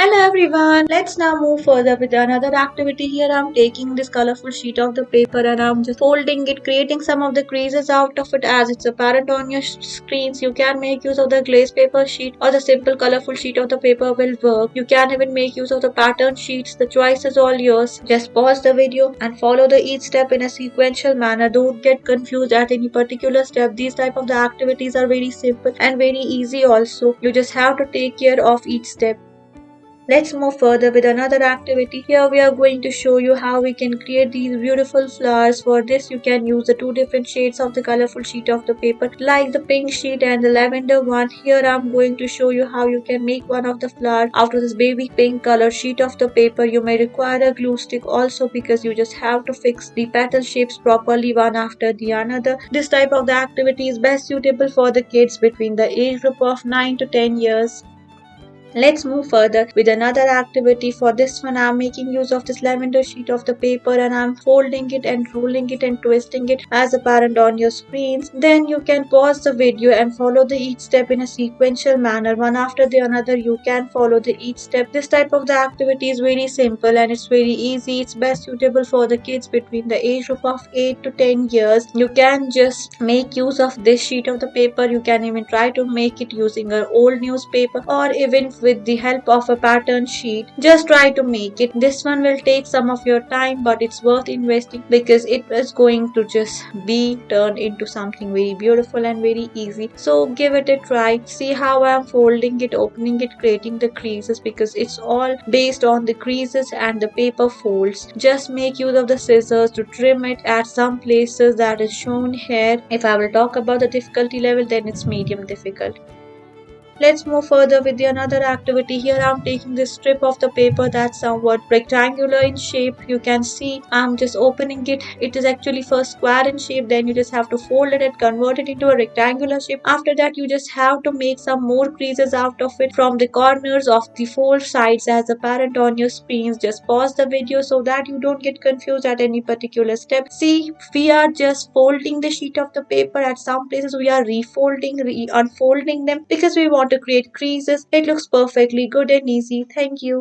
Hello everyone, let's now move further with another activity. Here I'm taking this colorful sheet of the paper and I'm just folding it, creating some of the creases out of it as it's apparent on your screens. You can make use of the glazed paper sheet or the simple colorful sheet of the paper will work. You can even make use of the pattern sheets. The choice is all yours. Just pause the video and follow the each step in a sequential manner. Don't get confused at any particular step. These type of the activities are very simple and very easy also. You just have to take care of each step. Let's move further with another activity. Here we are going to show you how we can create these beautiful flowers. For this you can use the two different shades of the colorful sheet of the paper like the pink sheet and the lavender one. Here I'm going to show you how you can make one of the flower out of this baby pink color sheet of the paper. You may require a glue stick also because you just have to fix the petal shapes properly one after the another. This type of the activity is best suitable for the kids between the age group of 9 to 10 years. Let's move further with another activity. For this one, I'm making use of this lavender sheet of the paper and I'm folding it and rolling it and twisting it as apparent on your screens. Then you can pause the video and follow the each step in a sequential manner. One after the another, you can follow the each step. This type of the activity is very simple and it's very easy. It's best suitable for the kids between the age group of 8 to 10 years. You can just make use of this sheet of the paper. You can even try to make it using an old newspaper or even with the help of a pattern sheet. Just try to make it. This one will take some of your time, but it's worth investing because it is going to just be turned into something very beautiful and very easy. So give it a try. See how I'm folding it, opening it, creating the creases because it's all based on the creases and the paper folds. Just make use of the scissors to trim it at some places that is shown here. If I will talk about the difficulty level, then it's medium difficult. Let's move further with the another activity. Here I'm taking this strip of the paper that's somewhat rectangular in shape. You can see I'm just opening it. It is actually first square in shape, then you just have to fold it and convert it into a rectangular shape. After that you just have to make some more creases out of it from the corners of the four sides as apparent on your screens. Just pause the video so that you don't get confused at any particular step. See, we are just folding the sheet of the paper. At some places we are refolding, unfolding them because we want to create creases. It looks perfectly good and easy. Thank you.